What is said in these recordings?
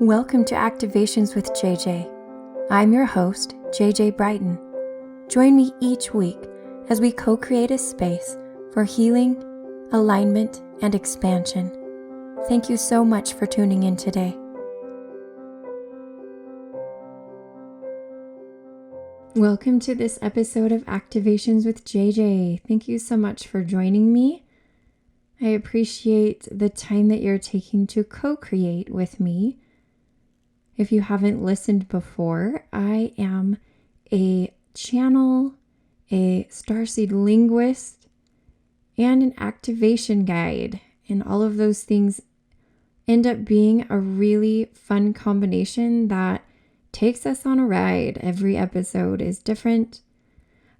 Welcome to Activations with JJ. I'm your host, JJ Brighton. Join me each week as we co-create a space for healing, alignment, and expansion. Thank you so much for tuning in today. Welcome to this episode of Activations with JJ. Thank you so much for joining me. I appreciate the time that you're taking to co-create with me. If you haven't listened before, I am a channel, a starseed linguist, and an activation guide. And all of those things end up being a really fun combination that takes us on a ride. Every episode is different.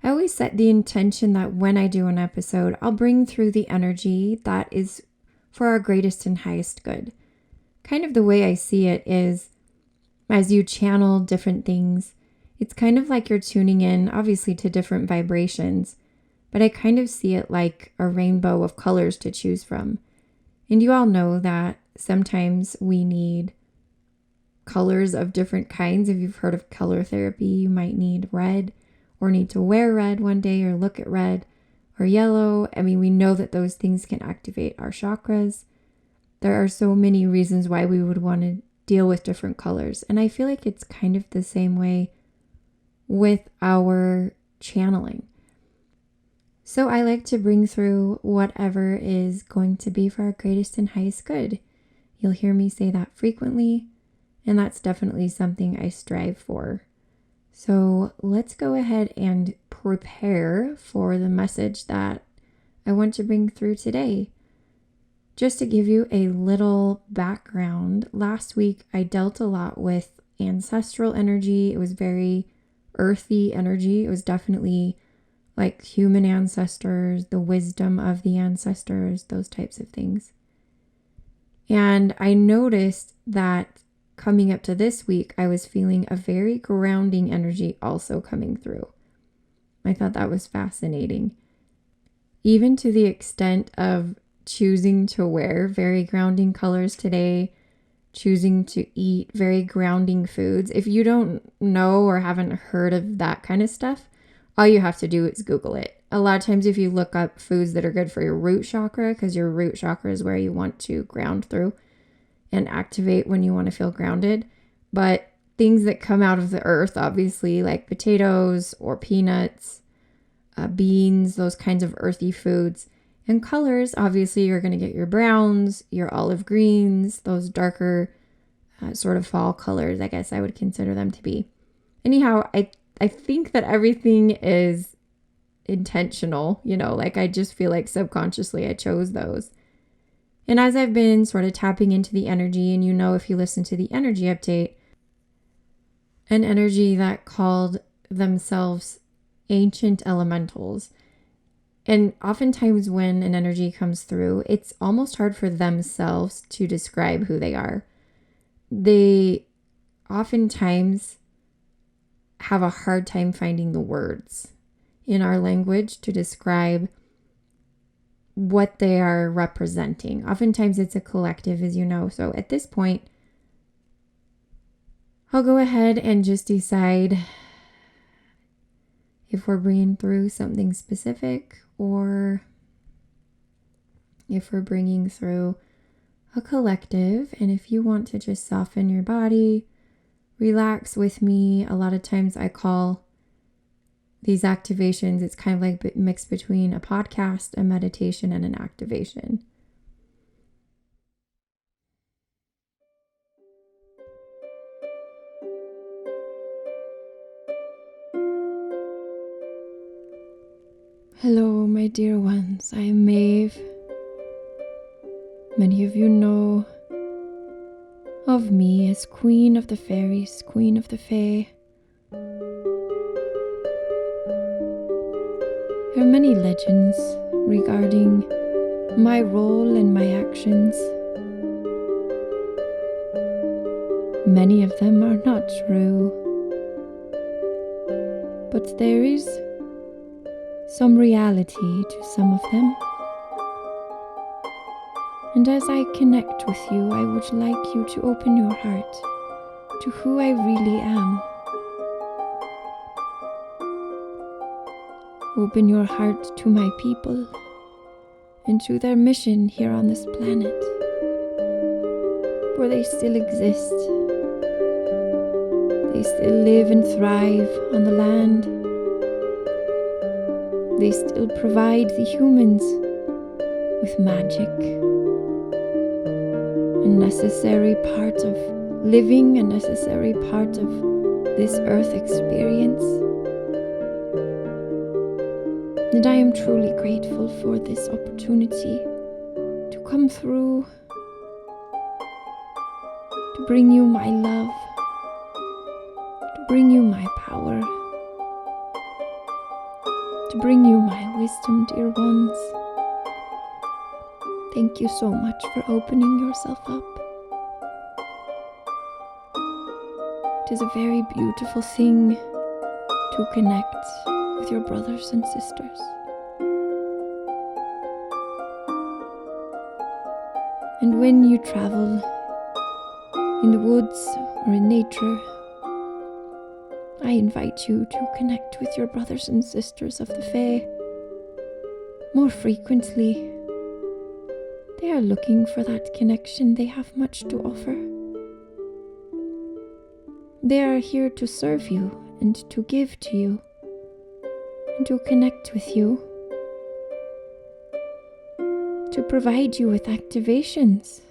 I always set the intention that when I do an episode, I'll bring through the energy that is for our greatest and highest good. Kind of the way I see it is, as you channel different things, it's kind of like you're tuning in, obviously, to different vibrations, but I kind of see it like a rainbow of colors to choose from. And you all know that sometimes we need colors of different kinds. If you've heard of color therapy, you might need red or need to wear red one day or look at red or yellow. I mean, we know that those things can activate our chakras. There are so many reasons why we would want to deal with different colors. And I feel like it's kind of the same way with our channeling. So I like to bring through whatever is going to be for our greatest and highest good. You'll hear me say that frequently, and that's definitely something I strive for. So let's go ahead and prepare for the message that I want to bring through today. Just to give you a little background, last week I dealt a lot with ancestral energy. It was very earthy energy. It was definitely like human ancestors, the wisdom of the ancestors, those types of things. And I noticed that coming up to this week, I was feeling a very grounding energy also coming through. I thought that was fascinating. Even to the extent of choosing to wear very grounding colors today, choosing to eat very grounding foods. If you don't know or haven't heard of that kind of stuff, all you have to do is Google it. A lot of times if you look up foods that are good for your root chakra, because your root chakra is where you want to ground through and activate when you want to feel grounded. But things that come out of the earth, obviously, like potatoes or peanuts, beans, those kinds of earthy foods. And colors, obviously, you're going to get your browns, your olive greens, those darker sort of fall colors, I guess I would consider them to be. Anyhow, I think that everything is intentional, like I just feel like subconsciously I chose those. And as I've been sort of tapping into the energy, and if you listen to the energy update, an energy that called themselves ancient elementals. And oftentimes when an energy comes through, it's almost hard for themselves to describe who they are. They oftentimes have a hard time finding the words in our language to describe what they are representing. Oftentimes it's a collective, as you know. So at this point, I'll go ahead and just decide if we're bringing through something specific or if we're bringing through a collective. And if you want to just soften your body, relax with me. A lot of times I call these activations, it's kind of like mixed between a podcast, a meditation, and an activation. Hello, my dear ones. I am Maeve. Many of you know of me as Queen of the Fairies, Queen of the Fae. There are many legends regarding my role and my actions. Many of them are not true, but there is some reality to some of them. And as I connect with you, I would like you to open your heart to who I really am. Open your heart to my people and to their mission here on this planet, for they still exist. They still live and thrive on the land. They still provide the humans with magic, a necessary part of living, a necessary part of this earth experience. And I am truly grateful for this opportunity to come through, to bring you my love, to bring you my power, to bring you my wisdom, dear ones. Thank you so much for opening yourself up. It is a very beautiful thing to connect with your brothers and sisters. And when you travel in the woods or in nature, I invite you to connect with your brothers and sisters of the Fae more frequently. They are looking for that connection. They have much to offer. They are here to serve you and to give to you and to connect with you, to provide you with activations,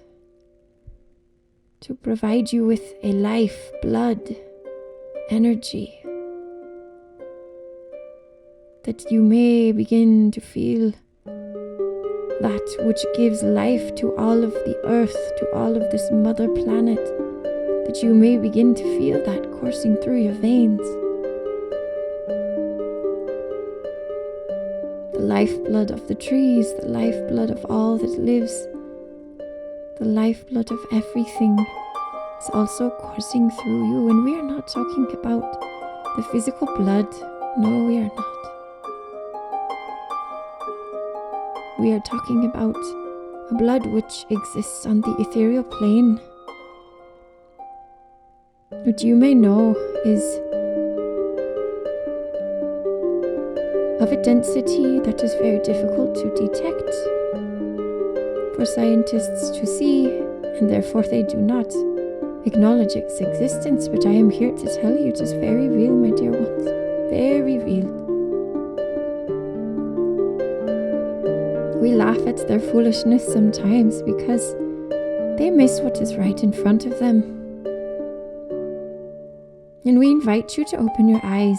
to provide you with a life, blood, energy, that you may begin to feel that which gives life to all of the earth, to all of this mother planet, that you may begin to feel that coursing through your veins. The lifeblood of the trees, the lifeblood of all that lives, the lifeblood of everything is also coursing through you. And we are not talking about the physical blood. No, we are not. We are talking about a blood which exists on the ethereal plane, which you may know is of a density that is very difficult to detect for scientists to see, and therefore they do not acknowledge its existence. But I am here to tell you it is very real, my dear ones, very real. We laugh at their foolishness sometimes because they miss what is right in front of them. And we invite you to open your eyes.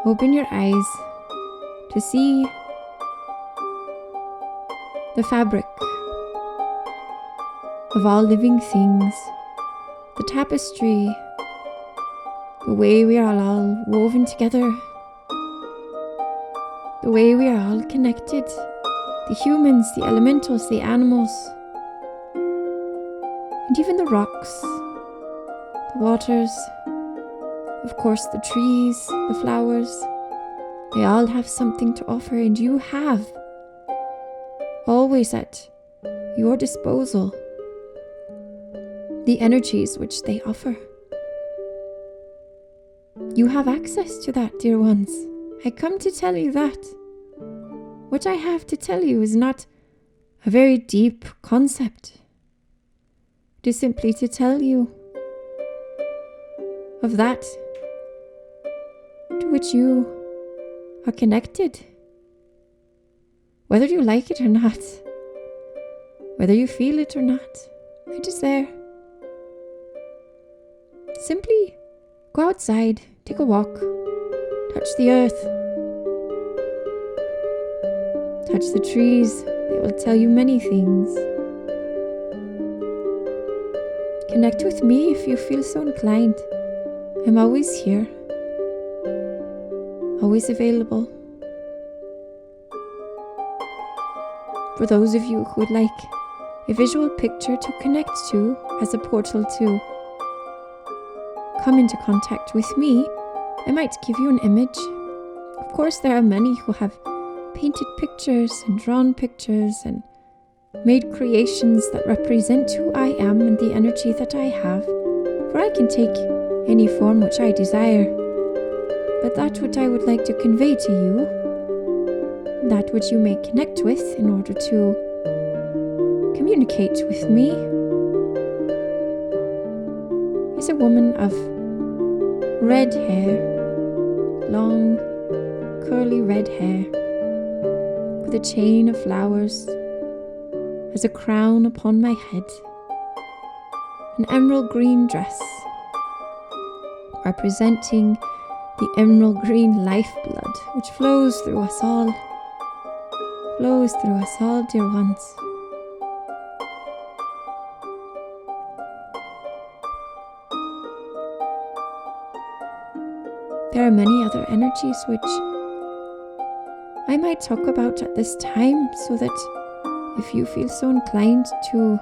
Open your eyes to see the fabric of all living things, the tapestry, the way we are all woven together, the way we are all connected, the humans, the elementals, the animals, and even the rocks, the waters, of course the trees, the flowers. They all have something to offer, and you have always at your disposal the energies which they offer. You have access to that, dear ones. I come to tell you that. What I have to tell you is not a very deep concept. It is simply to tell you of that to which you are connected. Whether you like it or not, whether you feel it or not, it is there. Simply go outside, take a walk, touch the earth, touch the trees. They will tell you many things. Connect with me if you feel so inclined. I'm always here, always available. For those of you who would like a visual picture to connect to as a portal to come into contact with me, I might give you an image. Of course, there are many who have painted pictures and drawn pictures and made creations that represent who I am and the energy that I have, for I can take any form which I desire. But that which I would like to convey to you, that which you may connect with in order to communicate with me, is a woman of red hair, long, curly red hair, with a chain of flowers as a crown upon my head, an emerald green dress, representing the emerald green lifeblood which flows through us all, dear ones. There are many other energies which I might talk about at this time, so that if you feel so inclined to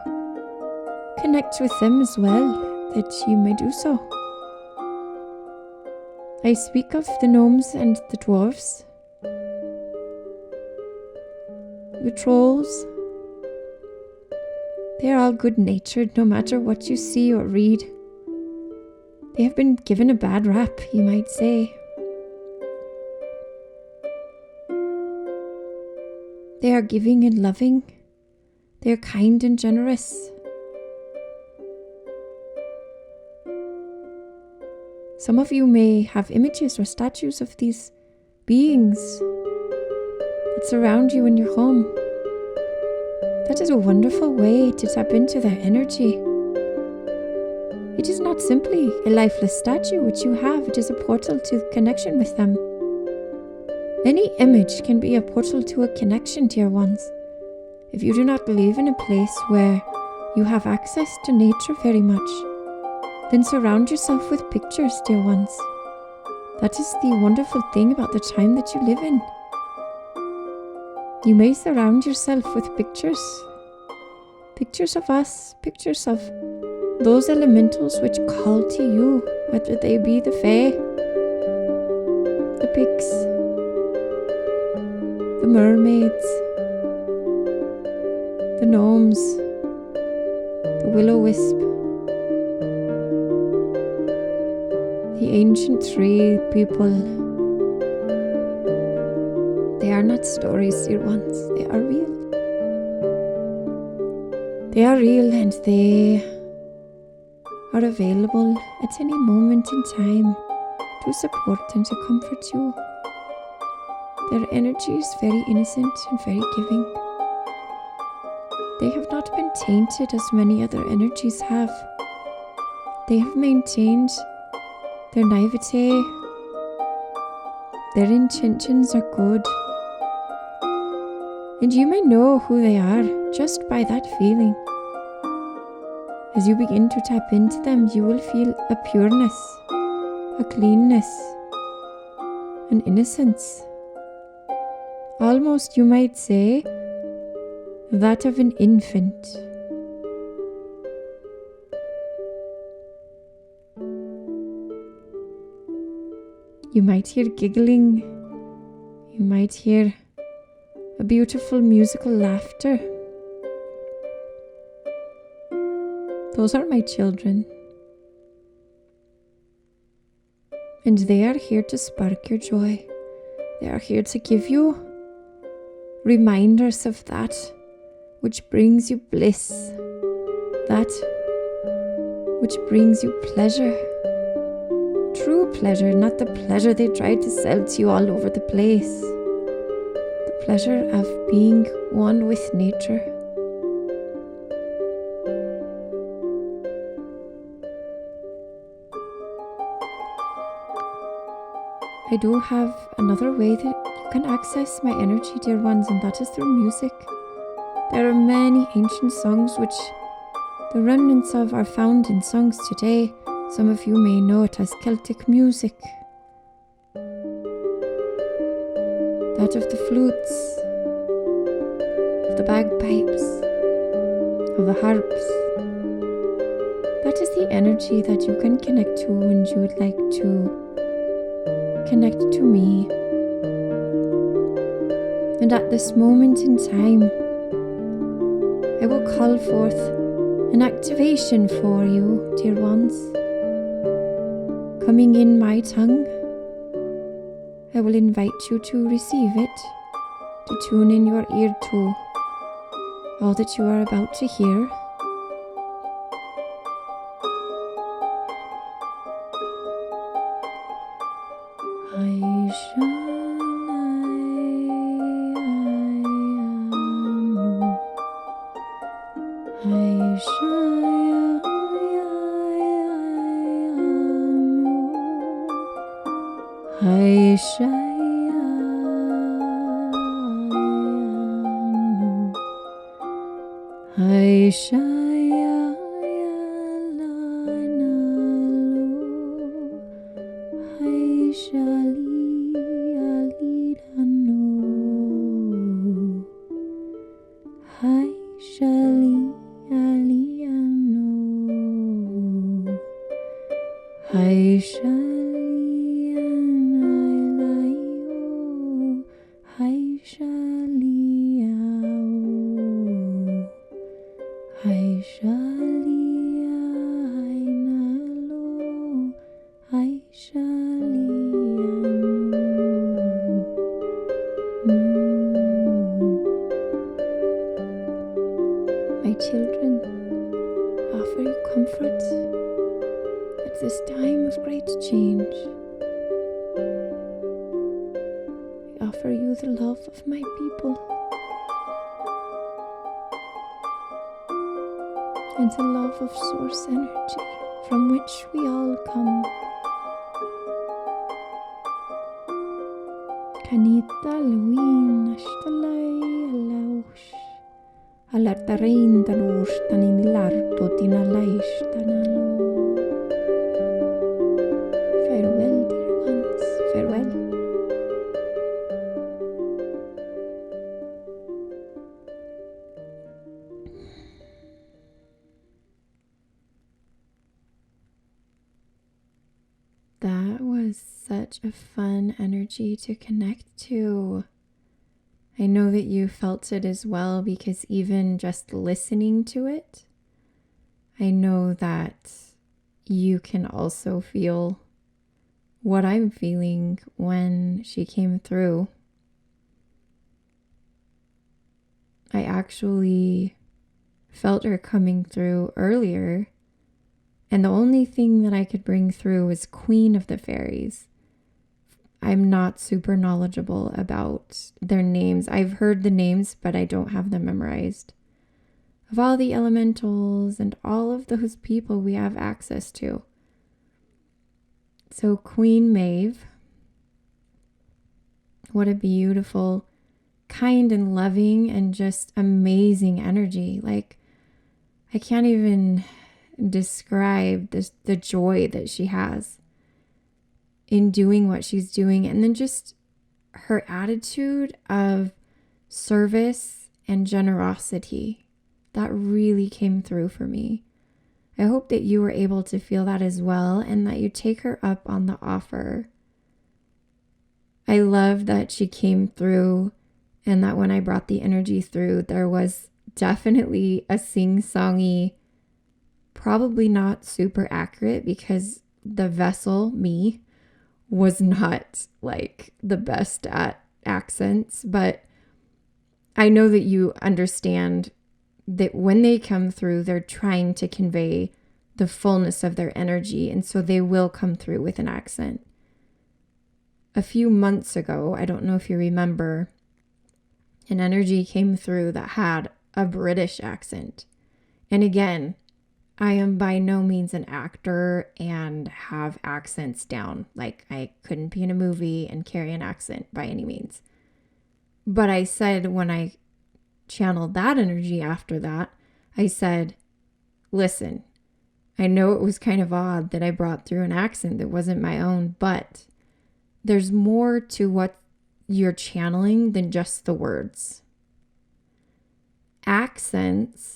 connect with them as well, that you may do so. I speak of the gnomes and the dwarves, the trolls. They are all good-natured, no matter what you see or read. They have been given a bad rap, you might say. They are giving and loving. They are kind and generous. Some of you may have images or statues of these beings that surround you in your home. That is a wonderful way to tap into their energy. It is not simply a lifeless statue which you have, it is a portal to connection with them. Any image can be a portal to a connection, dear ones. If you do not live in a place where you have access to nature very much, then surround yourself with pictures, dear ones. That is the wonderful thing about the time that you live in. You may surround yourself with pictures. Pictures of us, pictures of those elementals which call to you, whether they be the Fae, the Pigs, the mermaids, the gnomes, the will-o-wisp, the ancient tree people. They are not stories, dear ones. They are real. They are real, and they are available at any moment in time to support and to comfort you. Their energy is very innocent and very giving. They have not been tainted as many other energies have. They have maintained their naivete. Their intentions are good. And you may know who they are just by that feeling. As you begin to tap into them, you will feel a pureness, a cleanness, an innocence. Almost, you might say, that of an infant. You might hear giggling. You might hear a beautiful musical laughter. Those are my children. And they are here to spark your joy. They are here to give you reminders of that which brings you bliss, that which brings you pleasure. True pleasure, not the pleasure they try to sell to you all over the place. The pleasure of being one with nature. I do have another way that you can access my energy, dear ones, and that is through music. There are many ancient songs which the remnants of are found in songs today. Some of you may know it as Celtic music. That of the flutes, of the bagpipes, of the harps. That is the energy that you can connect to when you would like to connect to me. And at this moment in time, I will call forth an activation for you, dear ones. Coming in my tongue, I will invite you to receive it, to tune in your ear to all that you are about to hear. My children, offer you comfort at this time of great change. I offer you the love of my people and the love of source energy from which we all come. Kanita Luin Ashtalai Alaush Alartarein Tanush Taninilarto Tinalaish Tanalo. Farewell, dear ones, farewell. That was such a fun energy to connect to. I know that you felt it as well, because even just listening to it, I know that you can also feel what I'm feeling when she came through. I actually felt her coming through earlier, and the only thing that I could bring through was Queen of the Fairies. I'm not super knowledgeable about their names. I've heard the names, but I don't have them memorized. Of all the elementals and all of those people we have access to. So Queen Maeve, what a beautiful, kind and loving and just amazing energy. Like, I can't even describe the joy that she has in doing what she's doing, and then just her attitude of service and generosity that really came through for me. I hope that you were able to feel that as well, and that you take her up on the offer. I love that she came through, and that when I brought the energy through, there was definitely a sing-songy, probably not super accurate, because the vessel, me, was not like the best at accents, but I know that you understand that when they come through, they're trying to convey the fullness of their energy, and so they will come through with an accent. A few months ago, I don't know if you remember, an energy came through that had a British accent. And again, I am by no means an actor and have accents down. Like, I couldn't be in a movie and carry an accent by any means. But I said, when I channeled that energy after that, I said, listen, I know it was kind of odd that I brought through an accent that wasn't my own, but there's more to what you're channeling than just the words. Accents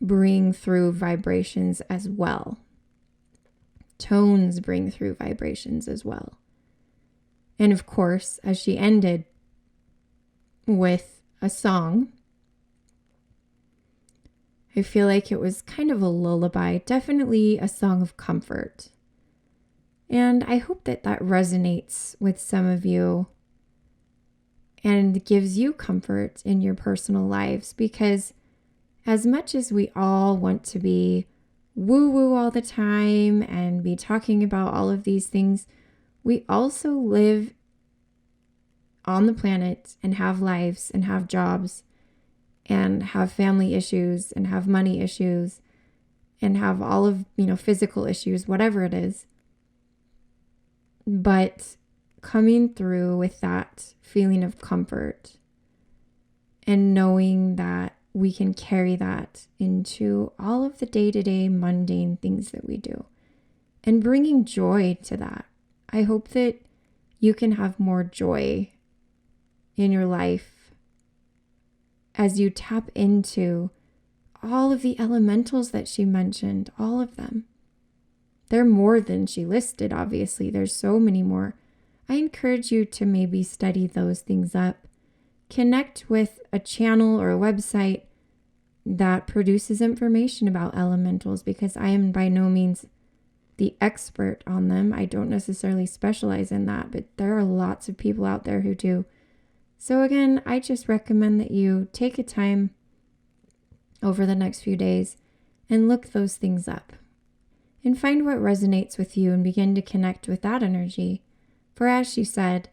bring through vibrations as well. Tones bring through vibrations as well. And of course, as she ended with a song, I feel like it was kind of a lullaby, definitely a song of comfort. And I hope that that resonates with some of you and gives you comfort in your personal lives, because as much as we all want to be woo-woo all the time and be talking about all of these things, we also live on the planet and have lives and have jobs and have family issues and have money issues and have all of, physical issues, whatever it is. But coming through with that feeling of comfort and knowing that we can carry that into all of the day-to-day mundane things that we do and bringing joy to that. I hope that you can have more joy in your life as you tap into all of the elementals that she mentioned, all of them. They're more than she listed, obviously. There's so many more. I encourage you to maybe study those things up. Connect with a channel or a website that produces information about elementals, because I am by no means the expert on them. I don't necessarily specialize in that, but there are lots of people out there who do. So again, I just recommend that you take a time over the next few days and look those things up and find what resonates with you and begin to connect with that energy. For as she said,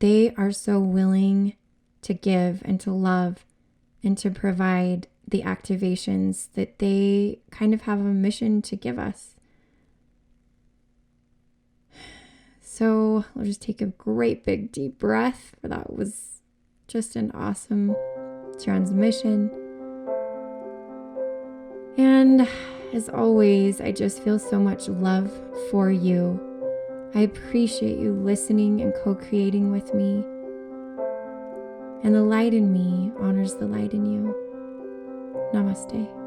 they are so willing to give and to love and to provide the activations that they kind of have a mission to give us. So I'll just take a great big deep breath. That was just an awesome transmission. And as always, I just feel so much love for you. I appreciate you listening and co-creating with me. And the light in me honors the light in you. Namaste.